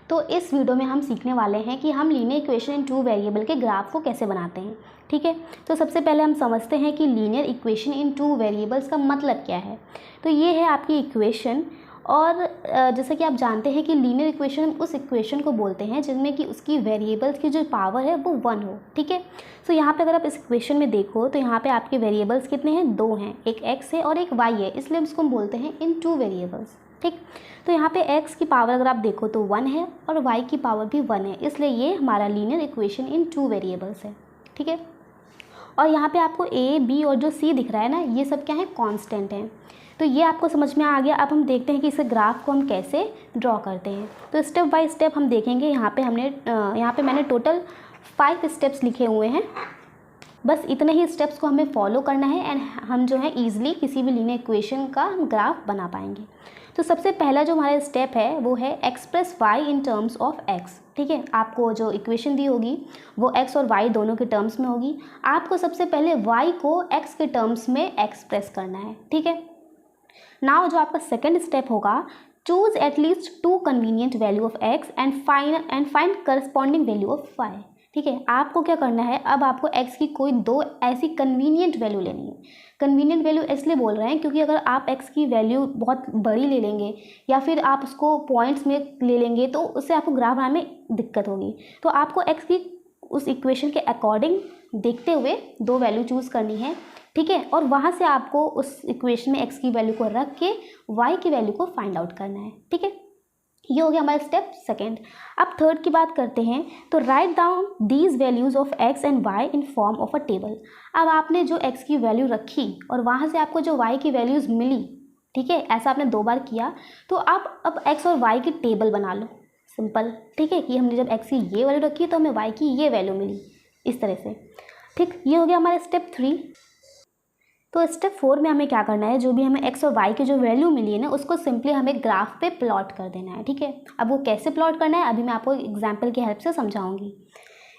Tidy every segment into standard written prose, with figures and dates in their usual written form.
तो इस वीडियो में हम सीखने वाले हैं कि हम linear equation in two variable के ग्राफ को कैसे बनाते हैं। ठीक है, तो सबसे पहले हम समझते हैं कि linear equation in two variables का मतलब क्या है। तो ये है आपकी इक्वेशन, और जैसा कि आप जानते हैं कि लीनियर इक्वेशन उस इक्वेशन को बोलते हैं जिनमें कि उसकी वेरिएबल्स की जो पावर है वो 1 हो। ठीक है, तो यहाँ पे अगर आप इस इक्वेशन में देखो तो यहाँ पे आपके वेरिएबल्स कितने हैं, 2 हैं, एक x है और एक y है, इसलिए हम इसको हम बोलते हैं इन टू वेरिएबल्स। ठीक, तो यहाँ पे x की पावर अगर आप देखो तो 1 है और y की पावर भी 1 है, इसलिए ये हमारा linear equation in two variables है। ठीक है, और यहाँ पे आपको a, b और जो c दिख रहा है ना, ये सब क्या है, कांस्टेंट हैं। तो ये आपको समझ में आ गया। अब हम देखते हैं कि इस ग्राफ को हम कैसे ड्रॉ करते हैं। तो स्टेप बाय स्टेप हम देखेंगे। यहाँ पे मैंने टोटल 5 स्टेप्स लिखे हुए हैं। बस इतने ही स्टेप्स को हमें फॉलो करना है एंड हम जो है ईजिली किसी भी लीनियर इक्वेशन का हम ग्राफ बना पाएंगे। तो सबसे पहला जो हमारा स्टेप है वो है express y in terms of x। ठीक है, आपको जो इक्वेशन दी होगी वो x और y दोनों के टर्म्स में होगी। आपको सबसे पहले y को x के टर्म्स में एक्सप्रेस करना है। ठीक है, नाउ जो आपका सेकेंड स्टेप होगा, choose at least 2 convenient value of x and find corresponding value of y। ठीक है, आपको क्या करना है, अब आपको x की कोई 2 ऐसी कन्वीनियंट वैल्यू लेनी है। कन्वीनियंट वैल्यू इसलिए बोल रहे हैं क्योंकि अगर आप x की वैल्यू बहुत बड़ी ले लेंगे या फिर आप उसको पॉइंट्स में ले लेंगे तो उससे आपको ग्राफ बनाने में दिक्कत होगी। तो आपको x की उस इक्वेशन के अकॉर्डिंग देखते हुए 2 वैल्यू चूज़ करनी है। ठीक है, और वहाँ से आपको उस इक्वेशन में x की वैल्यू को रख के y की वैल्यू को फाइंड आउट करना है। ठीक है, ये हो गया हमारा स्टेप सेकेंड। अब थर्ड की बात करते हैं। तो write down these values of x and y in form of a table. अब आपने जो x की वैल्यू रखी और वहाँ से आपको जो y की वैल्यूज़ मिली, ठीक है, ऐसा आपने 2 बार किया, तो आप अब x और y की टेबल बना लो। सिंपल। ठीक है, कि हमने जब x की ये वैल्यू रखी तो हमें y की ये वैल्यू मिली, इस तरह से। ठीक, ये हो गया हमारा स्टेप 3। तो स्टेप 4 में हमें क्या करना है, जो भी हमें x और y की जो वैल्यू मिली है ना, उसको सिंपली हमें ग्राफ पे प्लॉट कर देना है। ठीक है, अब वो कैसे प्लॉट करना है अभी मैं आपको एग्जांपल की हेल्प से समझाऊंगी।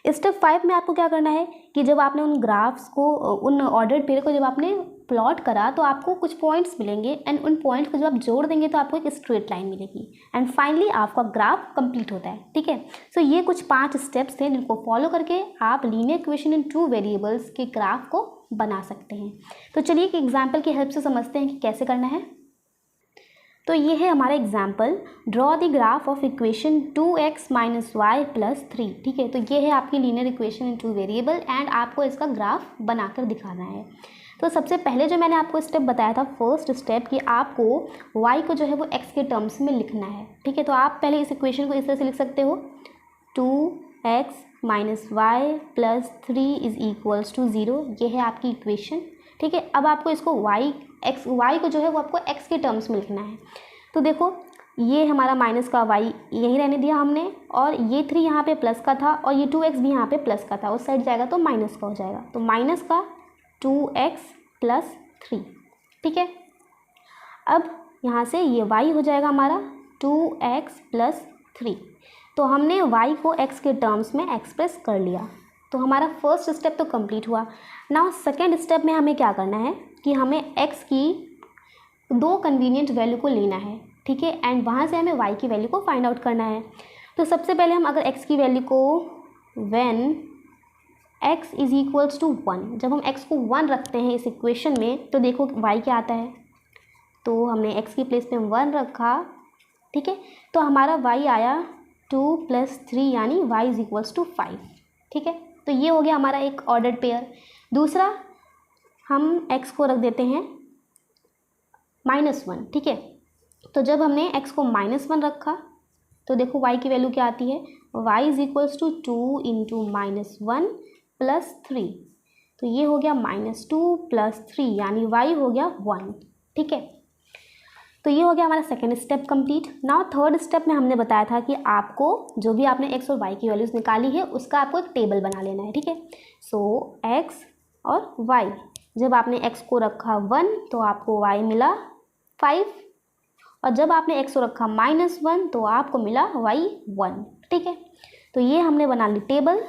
स्टेप 5 में आपको क्या करना है कि जब आपने उन ग्राफ्स को, उन ऑर्डर्ड पेयर को जब आपने प्लॉट करा तो आपको कुछ पॉइंट्स मिलेंगे एंड उन पॉइंट्स को जब आप जोड़ देंगे तो आपको एक स्ट्रेट लाइन मिलेगी एंड फाइनली आपका ग्राफ कंप्लीट होता है। ठीक है, सो ये कुछ 5 स्टेप्स थे जिनको फॉलो करके आप linear equation in two variables के ग्राफ को बना सकते हैं। तो चलिए एक एग्जाम्पल की हेल्प से समझते हैं कि कैसे करना है। तो ये है हमारा example, draw the graph of equation 2x - y + 3। ठीक है, तो ये है आपकी linear equation in two variable and आपको इसका ग्राफ बनाकर दिखाना है। तो सबसे पहले जो मैंने आपको स्टेप बताया था, फर्स्ट स्टेप, कि आपको y को जो है वो x के टर्म्स में लिखना है। ठीक है, तो आप पहले इस इक्वेशन को इस तरह से लिख सकते हो, 2x - y + 3 = 0। ये है आपकी इक्वेशन। ठीक है, अब आपको इसको y को जो है वो आपको x के टर्म्स में लिखना है। तो देखो, ये हमारा माइनस का y यही रहने दिया हमने, और ये 3 यहाँ पे प्लस का था और ये 2x भी यहाँ पे प्लस का था, उस साइड जाएगा तो माइनस का हो जाएगा, तो माइनस का 2x + 3। ठीक है, अब यहाँ से ये y हो जाएगा हमारा 2x + 3। तो हमने y को x के टर्म्स में एक्सप्रेस कर लिया। तो हमारा फर्स्ट स्टेप तो कंप्लीट हुआ। नाउ सेकेंड स्टेप में हमें क्या करना है कि हमें x की 2 कन्वीनियंट वैल्यू को लेना है। ठीक है, एंड वहाँ से हमें y की वैल्यू को फाइंड आउट करना है। तो सबसे पहले हम अगर x की वैल्यू को व्हेन x = 1, जब हम x को 1 रखते हैं इस इक्वेशन में, तो देखो y क्या आता है। तो हमने x की प्लेस पे 1 रखा। ठीक है, तो हमारा y आया 2 + 3 यानी y = 5। ठीक है, तो ये हो गया हमारा एक ऑर्डर्ड पेयर। दूसरा, हम x को रख देते हैं -1। ठीक है, तो जब हमने x को -1 रखा तो देखो y की वैल्यू क्या आती है, y = 2 × -1 + 3। तो ये हो गया -2 + 3 यानी y हो गया 1। ठीक है, तो ये हो गया हमारा second step complete. Now third step में हमने बताया था कि आपको जो भी आपने x और y की वैल्यूज़ निकाली है उसका आपको एक टेबल बना लेना है। ठीक है, सो x और y, जब आपने x को रखा 1 तो आपको y मिला 5, और जब आपने x को रखा -1 तो आपको मिला y 1। ठीक है, तो ये हमने बना ली टेबल,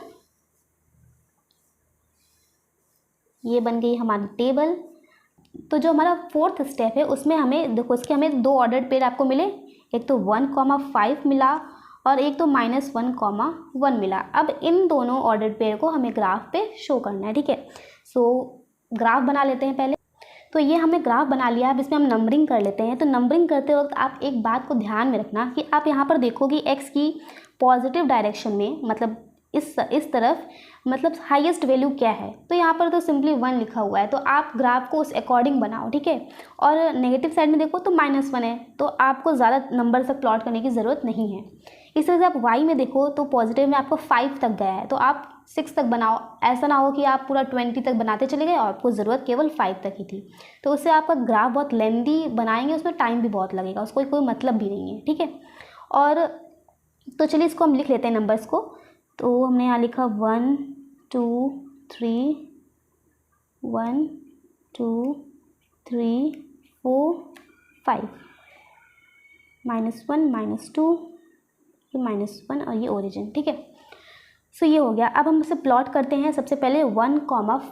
ये बन गई हमारी टेबल। तो जो हमारा फोर्थ स्टेप है उसमें हमें देखो, इसके हमें 2 ऑर्डर्ड पेयर आपको मिले, एक तो 1, 5 मिला और एक तो -1, 1 मिला। अब इन दोनों ऑर्डर्ड पेयर को हमें ग्राफ पे शो करना है, ठीक है। सो ग्राफ बना लेते हैं पहले। तो ये हमने ग्राफ बना लिया। अब इसमें हम नंबरिंग कर लेते हैं। तो नंबरिंग करते वक्त आप एक बात को ध्यान में रखना कि आप यहाँ पर देखोगे एक्स की पॉजिटिव डायरेक्शन में, मतलब इस तरफ, मतलब हाईएस्ट वैल्यू क्या है। तो यहाँ पर तो सिंपली 1 लिखा हुआ है, तो आप ग्राफ को उस अकॉर्डिंग बनाओ, ठीक है। और नेगेटिव साइड में देखो तो -1 है, तो आपको ज़्यादा नंबर तक प्लॉट करने की ज़रूरत नहीं है। इस तरह से आप वाई में देखो तो पॉजिटिव में आपको 5 तक गया है, तो आप 6 तक बनाओ। ऐसा ना हो कि आप पूरा 20 तक बनाते चले गए और आपको ज़रूरत केवल 5 तक ही थी, तो उससे आपका ग्राफ बहुत लेंदी बनाएंगे, उसमें टाइम भी बहुत लगेगा, उसको कोई मतलब भी नहीं है, ठीक है। और तो चलिए इसको हम लिख लेते हैं नंबर्स को। तो हमने यहाँ लिखा 1 2 3 1 2 3 4 5 -1 -2 ये -1 और ये ओरिजिन, ठीक है। सो ये हो गया। अब हम इसे प्लॉट करते हैं। सबसे पहले 1,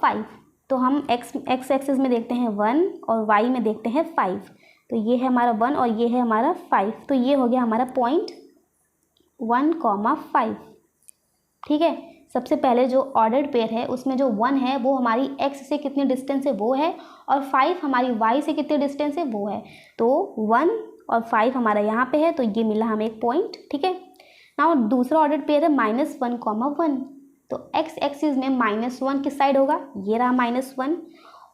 5, तो हम एक्स एक्सिस में देखते हैं 1 और वाई में देखते हैं 5। तो ये है हमारा 1 और ये है हमारा 5, तो ये हो गया हमारा पॉइंट 1, 5, ठीक है। सबसे पहले जो ऑर्डर्ड पेयर है उसमें जो 1 है वो हमारी x से कितनी डिस्टेंस है वो है, और 5 हमारी y से कितनी डिस्टेंस है वो है। तो 1 और 5 हमारा यहाँ पे है, तो ये मिला हमें एक पॉइंट, ठीक है। नाउ दूसरा ऑर्डर्ड पेयर है -1, 1, तो x एक्सिस में -1 किस साइड होगा, ये रहा -1,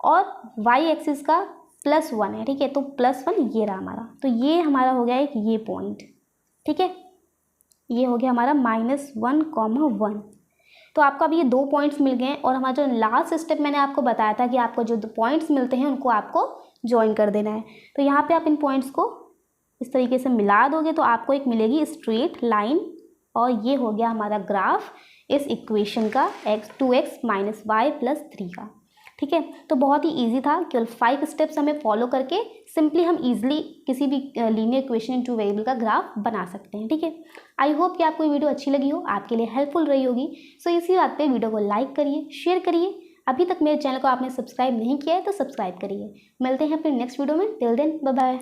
और y एक्सिस का +1 है, ठीक है। तो +1 ये रहा हमारा, तो ये हमारा हो गया एक ये पॉइंट, ठीक है। ये हो गया हमारा -1, 1। तो आपको अब ये 2 पॉइंट्स मिल गए, और हमारा जो लास्ट स्टेप मैंने आपको बताया था कि आपको जो 2 पॉइंट्स मिलते हैं उनको आपको ज्वाइन कर देना है। तो यहाँ पे आप इन पॉइंट्स को इस तरीके से मिला दोगे तो आपको एक मिलेगी स्ट्रेट लाइन, और ये हो गया हमारा ग्राफ इस इक्वेशन का 2x - y + 3 का, ठीक है। तो बहुत ही इजी था, केवल 5 स्टेप्स हमें फॉलो करके सिंपली हम इजीली किसी भी लीनियर इक्वेशन इन 2 वेरिएबल का ग्राफ बना सकते हैं, ठीक है। आई होप कि आपको ये वीडियो अच्छी लगी हो, आपके लिए हेल्पफुल रही होगी। सो इसी बात पे वीडियो को लाइक करिए, शेयर करिए। अभी तक मेरे चैनल को आपने सब्सक्राइब नहीं किया है तो सब्सक्राइब करिए। मिलते हैं फिर नेक्स्ट वीडियो में। Till then bye bye.